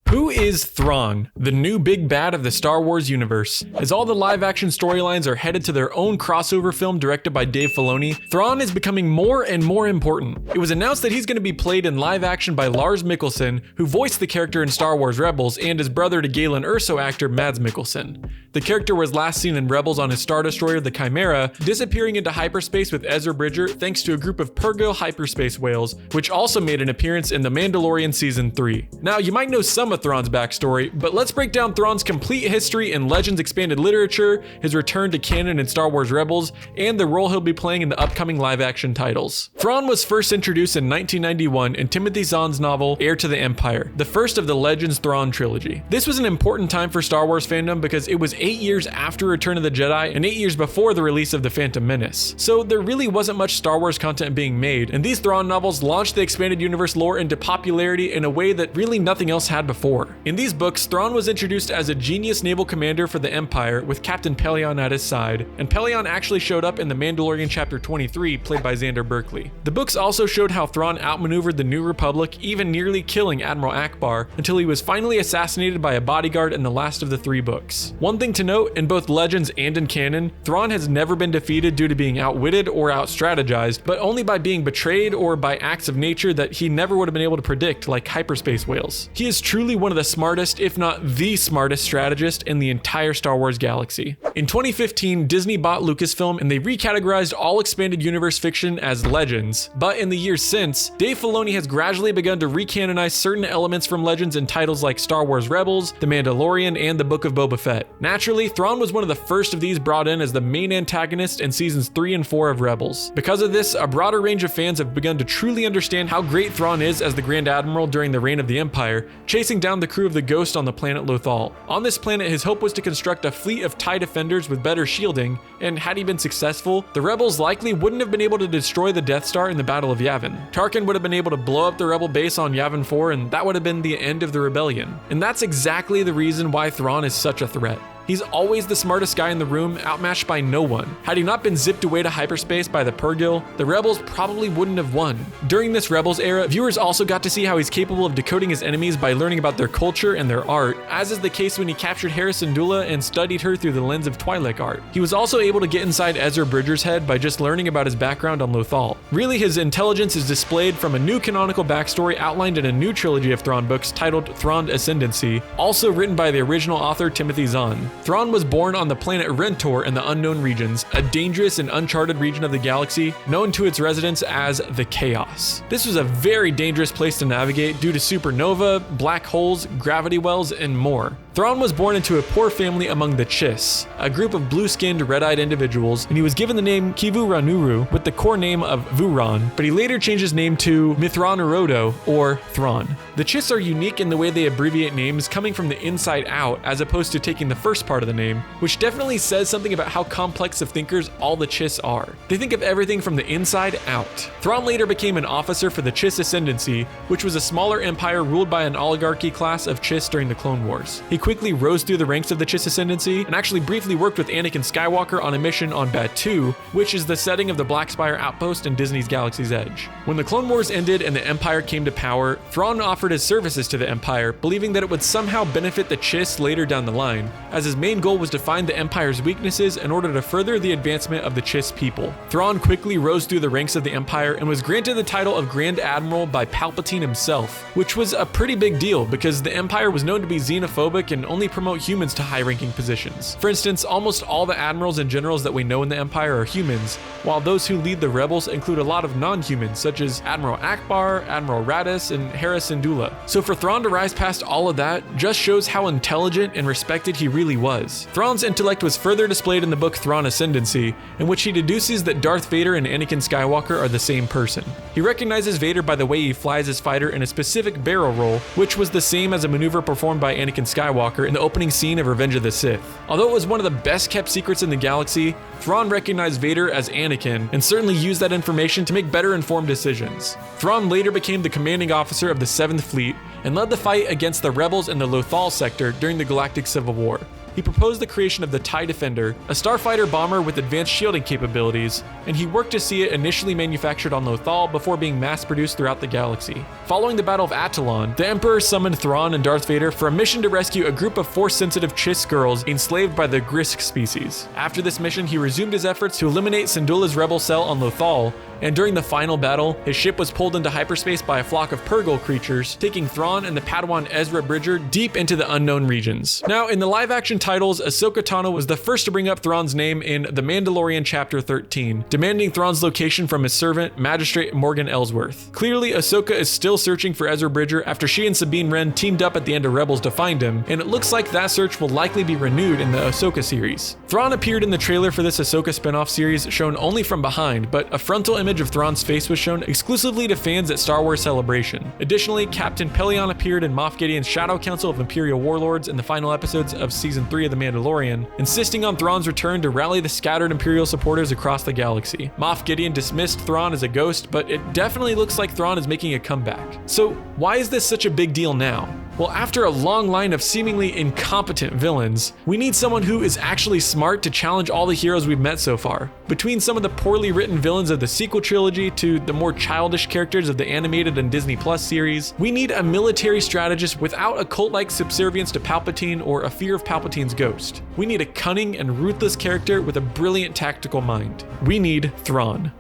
Who is Thrawn, the new big bad of the Star Wars universe? As all the live-action storylines are headed to their own crossover film directed by Dave Filoni, Thrawn is becoming more and more important. It was announced that he's going to be played in live action by Lars Mikkelsen, who voiced the character in Star Wars Rebels, and is brother to Galen Erso actor Mads Mikkelsen. The character was last seen in Rebels on his Star Destroyer, the Chimera, disappearing into hyperspace with Ezra Bridger thanks to a group of Purrgil hyperspace whales, which also made an appearance in The Mandalorian Season 3. Now, you might know some of Thrawn's backstory, but let's break down Thrawn's complete history in Legends expanded literature, his return to canon in Star Wars Rebels, and the role he'll be playing in the upcoming live-action titles. Thrawn was first introduced in 1991 in Timothy Zahn's novel Heir to the Empire, the first of the Legends Thrawn trilogy. This was an important time for Star Wars fandom because it was 8 years after Return of the Jedi and 8 years before the release of The Phantom Menace. So there really wasn't much Star Wars content being made, and these Thrawn novels launched the expanded universe lore into popularity in a way that really nothing else had before. In these books, Thrawn was introduced as a genius naval commander for the Empire with Captain Pellaeon at his side, and Pellaeon actually showed up in The Mandalorian Chapter 23, played by Xander Berkeley. The books also showed how Thrawn outmaneuvered the New Republic, even nearly killing Admiral Akbar, until he was finally assassinated by a bodyguard in the last of the 3 books. One thing to note, in both Legends and in canon, Thrawn has never been defeated due to being outwitted or out-strategized, but only by being betrayed or by acts of nature that he never would have been able to predict, like hyperspace whales. He is truly one of the smartest, if not the smartest strategist in the entire Star Wars galaxy. In 2015, Disney bought Lucasfilm and they recategorized all expanded universe fiction as Legends, but in the years since, Dave Filoni has gradually begun to recanonize certain elements from Legends in titles like Star Wars Rebels, The Mandalorian, and The Book of Boba Fett. Naturally, Thrawn was one of the first of these brought in as the main antagonist in seasons 3 and 4 of Rebels. Because of this, a broader range of fans have begun to truly understand how great Thrawn is as the Grand Admiral during the reign of the Empire, chasing down the crew of the Ghost on the planet Lothal. On this planet, his hope was to construct a fleet of TIE defenders with better shielding, and had he been successful, the Rebels likely wouldn't have been able to destroy the Death Star in the Battle of Yavin. Tarkin would have been able to blow up the Rebel base on Yavin 4, and that would have been the end of the rebellion. And that's exactly the reason why Thrawn is such a threat. He's always the smartest guy in the room, outmatched by no one. Had he not been zipped away to hyperspace by the Purrgil, the Rebels probably wouldn't have won. During this Rebels era, viewers also got to see how he's capable of decoding his enemies by learning about their culture and their art, as is the case when he captured Hera Syndulla and studied her through the lens of Twi'lek art. He was also able to get inside Ezra Bridger's head by just learning about his background on Lothal. Really, his intelligence is displayed from a new canonical backstory outlined in a new trilogy of Thrawn books titled Chiss Ascendancy, also written by the original author Timothy Zahn. Thrawn was born on the planet Rentor in the Unknown Regions, a dangerous and uncharted region of the galaxy known to its residents as the Chaos. This was a very dangerous place to navigate due to supernova, black holes, gravity wells, and more. Thrawn was born into a poor family among the Chiss, a group of blue-skinned, red-eyed individuals, and he was given the name Mitth'raw'nuruodo with the core name of Vuron, but he later changed his name to Mitth'raw'nuruodo, or Thrawn. The Chiss are unique in the way they abbreviate names coming from the inside out as opposed to taking the first part of the name, which definitely says something about how complex of thinkers all the Chiss are. They think of everything from the inside out. Thrawn later became an officer for the Chiss Ascendancy, which was a smaller empire ruled by an oligarchy class of Chiss during the Clone Wars. He quickly rose through the ranks of the Chiss Ascendancy and actually briefly worked with Anakin Skywalker on a mission on Batuu, which is the setting of the Black Spire outpost in Disney's Galaxy's Edge. When the Clone Wars ended and the Empire came to power, Thrawn offered his services to the Empire, believing that it would somehow benefit the Chiss later down the line, as his main goal was to find the Empire's weaknesses in order to further the advancement of the Chiss people. Thrawn quickly rose through the ranks of the Empire and was granted the title of Grand Admiral by Palpatine himself, which was a pretty big deal because the Empire was known to be xenophobic and only promote humans to high-ranking positions. For instance, almost all the admirals and generals that we know in the Empire are humans, while those who lead the rebels include a lot of non-humans such as Admiral Akbar, Admiral Raddus, and Hera Syndulla. So for Thrawn to rise past all of that just shows how intelligent and respected he really was. Thrawn's intellect was further displayed in the book Chiss Ascendancy, in which he deduces that Darth Vader and Anakin Skywalker are the same person. He recognizes Vader by the way he flies his fighter in a specific barrel roll, which was the same as a maneuver performed by Anakin Skywalker in the opening scene of Revenge of the Sith. Although it was one of the best kept secrets in the galaxy, Thrawn recognized Vader as Anakin and certainly used that information to make better informed decisions. Thrawn later became the commanding officer of the 7th Fleet and led the fight against the rebels in the Lothal sector during the Galactic Civil War. He he proposed the creation of the TIE Defender, a starfighter bomber with advanced shielding capabilities, and he worked to see it initially manufactured on Lothal before being mass-produced throughout the galaxy. Following the Battle of Atollon, the Emperor summoned Thrawn and Darth Vader for a mission to rescue a group of Force-sensitive Chiss girls enslaved by the Grisk species. After this mission, he resumed his efforts to eliminate Syndulla's rebel cell on Lothal, and during the final battle, his ship was pulled into hyperspace by a flock of Purrgil creatures, taking Thrawn and the Padawan Ezra Bridger deep into the unknown regions. Now, in the live-action titles, Ahsoka Tano was the first to bring up Thrawn's name in The Mandalorian Chapter 13, demanding Thrawn's location from his servant, Magistrate Morgan Ellsworth. Clearly, Ahsoka is still searching for Ezra Bridger after she and Sabine Wren teamed up at the end of Rebels to find him, and it looks like that search will likely be renewed in the Ahsoka series. Thrawn appeared in the trailer for this Ahsoka spin-off series, shown only from behind, but a frontal image of Thrawn's face was shown exclusively to fans at Star Wars Celebration. Additionally, Captain Pellaeon appeared in Moff Gideon's Shadow Council of Imperial Warlords in the final episodes of Season 3 of The Mandalorian, insisting on Thrawn's return to rally the scattered Imperial supporters across the galaxy. Moff Gideon dismissed Thrawn as a ghost, but it definitely looks like Thrawn is making a comeback. So why is this such a big deal now? Well, after a long line of seemingly incompetent villains, we need someone who is actually smart to challenge all the heroes we've met so far. Between some of the poorly written villains of the sequel trilogy to the more childish characters of the animated and Disney Plus series, we need a military strategist without a cult-like subservience to Palpatine or a fear of Palpatine's ghost. We need a cunning and ruthless character with a brilliant tactical mind. We need Thrawn.